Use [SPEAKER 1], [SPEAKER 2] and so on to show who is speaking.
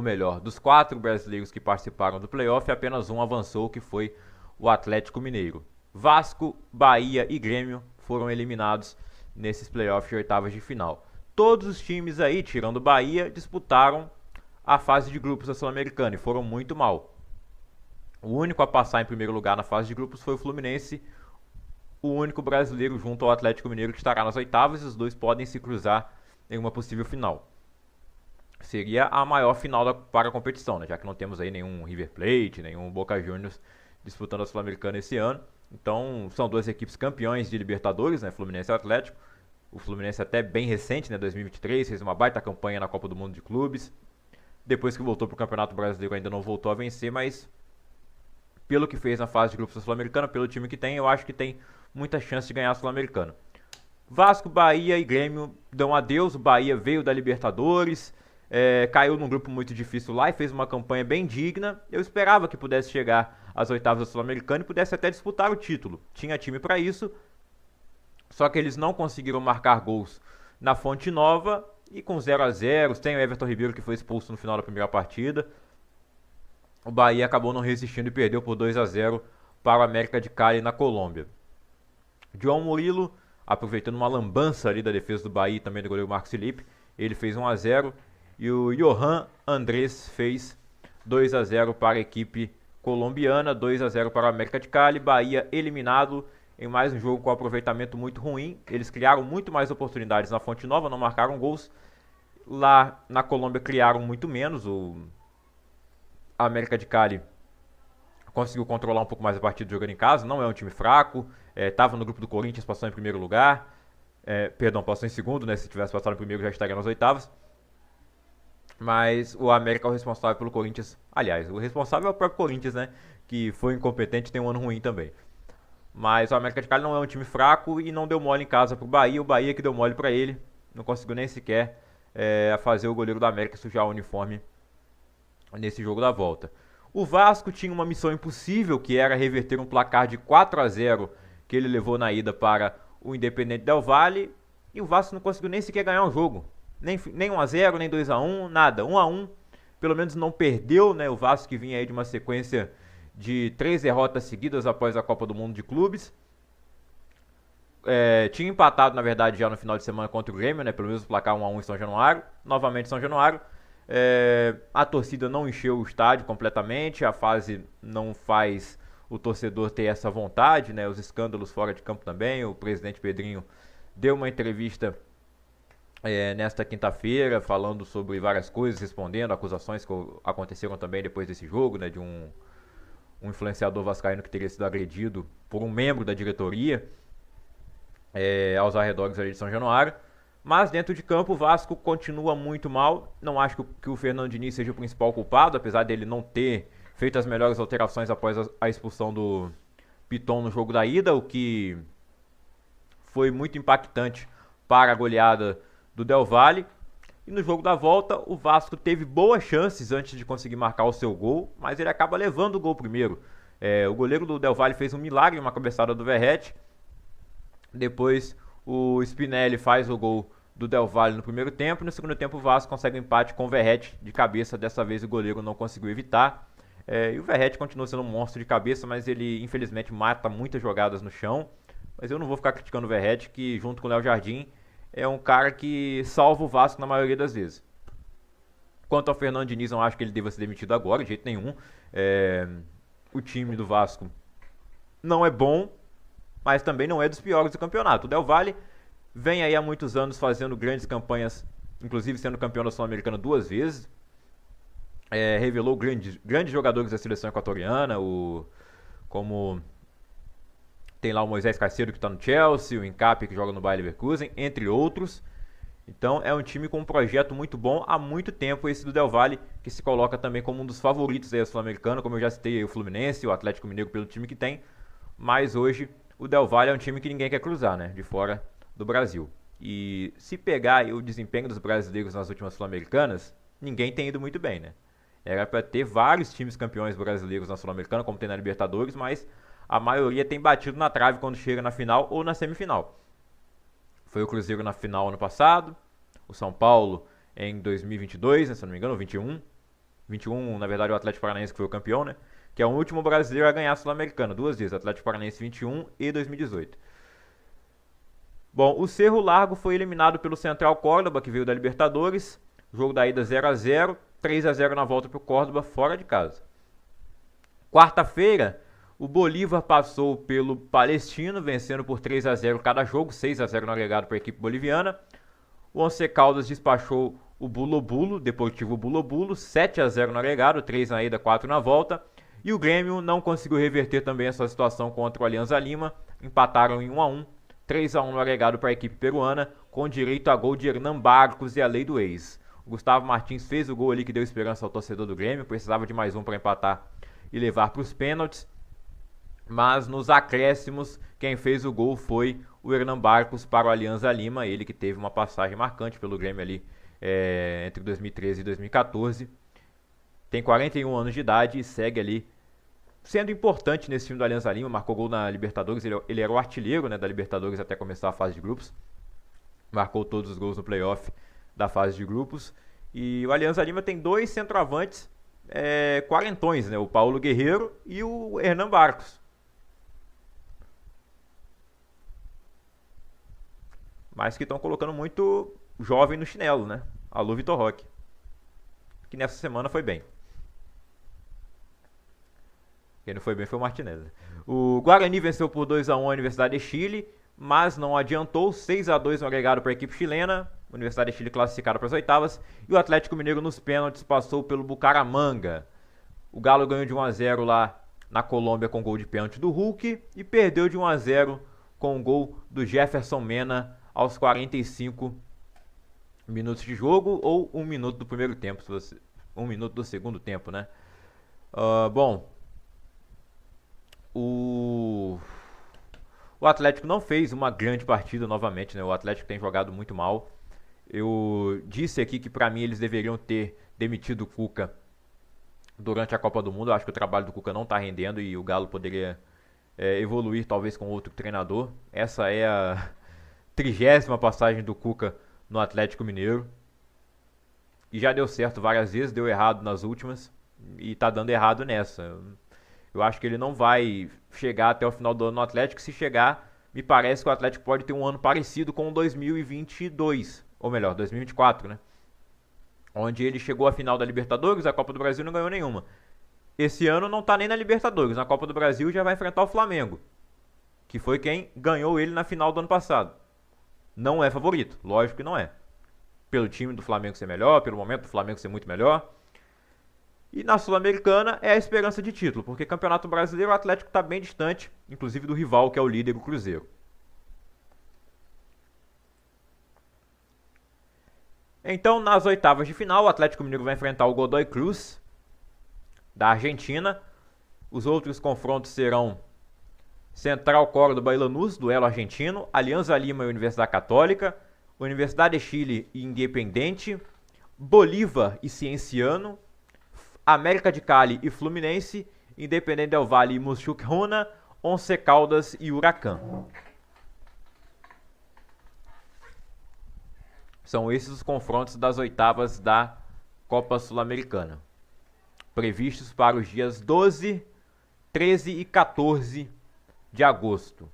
[SPEAKER 1] melhor, dos 4 brasileiros que participaram do playoff, apenas um avançou, que foi o Atlético Mineiro. Vasco, Bahia e Grêmio foram eliminados nesses playoffs de oitavas de final. Todos os times aí, tirando o Bahia, disputaram a fase de grupos da Sul-Americana e foram muito mal. O único a passar em primeiro lugar na fase de grupos foi o Fluminense, o único brasileiro junto ao Atlético Mineiro que estará nas oitavas, e os dois podem se cruzar em uma possível final. Seria a maior final para a competição, né? Já que não temos aí nenhum River Plate, nenhum Boca Juniors disputando a Sul-Americana esse ano. Então, são duas equipes campeões de Libertadores, né? Fluminense e Atlético. O Fluminense até bem recente, né? 2023, fez uma baita campanha na Copa do Mundo de Clubes. Depois que voltou para o Campeonato Brasileiro ainda não voltou a vencer, mas pelo que fez na fase de grupos da Sul-Americana, pelo time que tem, eu acho que tem muita chance de ganhar a Sul-Americana. Vasco, Bahia e Grêmio dão adeus. O Bahia veio da Libertadores, caiu num grupo muito difícil lá e fez uma campanha bem digna. Eu esperava que pudesse chegar às oitavas da Sul-Americana e pudesse até disputar o título. Tinha time para isso, só que eles não conseguiram marcar gols na Fonte Nova e com 0-0, tem o Everton Ribeiro que foi expulso no final da primeira partida. O Bahia acabou não resistindo e perdeu por 2-0 para o América de Cali na Colômbia. João Murilo, aproveitando uma lambança ali da defesa do Bahia e também do goleiro Marcos Felipe, ele fez 1-0 e o Johan Andrés fez 2-0 para a equipe colombiana, 2-0 para o América de Cali. Bahia eliminado em mais um jogo com aproveitamento muito ruim. Eles criaram muito mais oportunidades na Fonte Nova, não marcaram gols. Lá na Colômbia criaram muito menos. O América de Cali conseguiu controlar um pouco mais a partida jogando em casa. Não é um time fraco. Estava no grupo do Corinthians, passou em primeiro lugar. Passou em segundo, né? Se tivesse passado em primeiro já estaria nas oitavas. Mas o América é o responsável pelo Corinthians. Aliás, o responsável é o próprio Corinthians, né? Que foi incompetente e tem um ano ruim também. Mas o América de Cali não é um time fraco e não deu mole em casa pro Bahia. O Bahia que deu mole para ele. Não conseguiu nem sequer fazer o goleiro do América sujar o uniforme nesse jogo da volta. O Vasco tinha uma missão impossível, que era reverter um placar de 4-0 que ele levou na ida para o Independente Del Valle. E o Vasco não conseguiu nem sequer ganhar o jogo. Nem 1-0, nem 2-1, nada. 1-1, pelo menos não perdeu, né? O Vasco que vinha aí de uma sequência de 3 derrotas seguidas após a Copa do Mundo de Clubes. Tinha empatado, na verdade, já no final de semana contra o Grêmio, né? Pelo menos o placar 1-1 em São Januário. Novamente São Januário. A torcida não encheu o estádio completamente. A fase não faz o torcedor ter essa vontade, né? Os escândalos fora de campo também. O presidente Pedrinho deu uma entrevista nesta quinta-feira, falando sobre várias coisas, respondendo acusações que aconteceram também depois desse jogo, né, de um influenciador vascaíno que teria sido agredido por um membro da diretoria aos arredores ali de São Januário. Mas dentro de campo o Vasco continua muito mal. Não acho que o Fernando Diniz seja o principal culpado, apesar dele não ter feito as melhores alterações após a expulsão do Piton no jogo da ida, o que foi muito impactante para a goleada do Del Valle. E no jogo da volta, o Vasco teve boas chances antes de conseguir marcar o seu gol, mas ele acaba levando o gol primeiro. O goleiro do Del Valle fez um milagre, uma cabeçada do Verratti. Depois o Spinelli faz o gol do Del Valle no primeiro tempo. No segundo tempo o Vasco consegue um empate com o Verratti de cabeça. Dessa vez o goleiro não conseguiu evitar. E o Verratti continua sendo um monstro de cabeça, mas ele infelizmente mata muitas jogadas no chão. Mas eu não vou ficar criticando o Verratti, que junto com o Léo Jardim é um cara que salva o Vasco na maioria das vezes. Quanto ao Fernando Diniz, não acho que ele deva ser demitido agora, de jeito nenhum. O time do Vasco não é bom, mas também não é dos piores do campeonato. O Del Valle vem aí há muitos anos fazendo grandes campanhas, inclusive sendo campeão da Sul-Americana 2 vezes. Revelou grandes jogadores da seleção equatoriana, como tem lá o Moisés Caicedo que está no Chelsea, o Incap que joga no Bayer Leverkusen, entre outros. Então é um time com um projeto muito bom há muito tempo, esse do Del Valle, que se coloca também como um dos favoritos da Sul-Americana, como eu já citei, o Fluminense, o Atlético Mineiro pelo time que tem. Mas hoje o Del Valle é um time que ninguém quer cruzar, né, de fora do Brasil. E se pegar o desempenho dos brasileiros nas últimas Sul-Americanas, ninguém tem ido muito bem, né? Era para ter vários times campeões brasileiros na Sul-Americana, como tem na Libertadores, mas a maioria tem batido na trave quando chega na final ou na semifinal. Foi o Cruzeiro na final ano passado, o São Paulo em 2022, se não me engano, 21. 21, na verdade, o Atlético Paranaense que foi o campeão, né? Que é o último brasileiro a ganhar a Sul-Americana, 2 vezes, Atlético Paranaense 21 e 2018. Bom, o Cerro Largo foi eliminado pelo Central Córdoba, que veio da Libertadores. Jogo da ida 0x0, 3x0 na volta para o Córdoba, fora de casa. Quarta-feira, o Bolívar passou pelo Palestino, vencendo por 3x0 cada jogo, 6x0 no agregado para a equipe boliviana. O Once Caldas despachou o Bulo-Bulo, Deportivo Bulo-Bulo, 7x0 no agregado, 3 na ida, 4 na volta. E o Grêmio não conseguiu reverter também essa situação contra o Alianza Lima, empataram em 1x1, 3x1 no agregado para a equipe peruana, com direito a gol de Hernan Barcos e a lei do ex. O Gustavo Martins fez o gol ali que deu esperança ao torcedor do Grêmio, precisava de mais um para empatar e levar para os pênaltis. Mas nos acréscimos, quem fez o gol foi o Hernan Barcos para o Alianza Lima, ele que teve uma passagem marcante pelo Grêmio ali entre 2013 e 2014. Tem 41 anos de idade e segue ali sendo importante nesse time do Alianza Lima, marcou gol na Libertadores, ele era o artilheiro, né, da Libertadores até começar a fase de grupos, marcou todos os gols no playoff da fase de grupos, e o Alianza Lima tem 2 centroavantes quarentões, né, o Paulo Guerreiro e o Hernan Barcos. Mas que estão colocando muito jovem no chinelo, né, alô Vitor Roque, que nessa semana foi bem. Quem não foi bem foi o Martinez. O Guarani venceu por 2x1 a Universidade de Chile, mas não adiantou. 6x2 no agregado para a equipe chilena. Universidade de Chile classificada para as oitavas. E o Atlético Mineiro nos pênaltis passou pelo Bucaramanga. O Galo ganhou de 1x0 lá na Colômbia com gol de pênalti do Hulk. E perdeu de 1x0 com o gol do Jefferson Mena aos 45 minutos de jogo. Ou 1 minuto do primeiro tempo. 1 minuto do segundo tempo, né? Bom... O Atlético não fez uma grande partida novamente, né? O Atlético tem jogado muito mal. Eu disse aqui que pra mim eles deveriam ter demitido o Cuca durante a Copa do Mundo. Eu acho que o trabalho do Cuca não tá rendendo e o Galo poderia evoluir talvez com outro treinador. Essa é a 30ª passagem do Cuca no Atlético Mineiro. E já deu certo várias vezes, deu errado nas últimas e tá dando errado nessa. Eu acho que ele não vai chegar até o final do ano no Atlético. Se chegar, me parece que o Atlético pode ter um ano parecido com 2022. Ou melhor, 2024, né? Onde ele chegou à final da Libertadores, a Copa do Brasil não ganhou nenhuma. Esse ano não tá nem na Libertadores. Na Copa do Brasil já vai enfrentar o Flamengo, que foi quem ganhou ele na final do ano passado. Não é favorito, lógico que não é. Pelo time do Flamengo ser melhor, pelo momento do Flamengo ser muito melhor. E na Sul-Americana é a esperança de título, porque Campeonato Brasileiro o Atlético está bem distante, inclusive do rival que é o líder, o Cruzeiro. Então, nas oitavas de final, o Atlético Mineiro vai enfrentar o Godoy Cruz, da Argentina. Os outros confrontos serão Central Córdoba e Lanús, duelo argentino, Alianza Lima e Universidade Católica, Universidade de Chile e Independiente, Bolívar e Cienciano, América de Cali e Fluminense, Independente del Valle e Muxucruna, Once Caldas e Huracan. São esses os confrontos das oitavas da Copa Sul-Americana, previstos para os dias 12, 13 e 14 de agosto.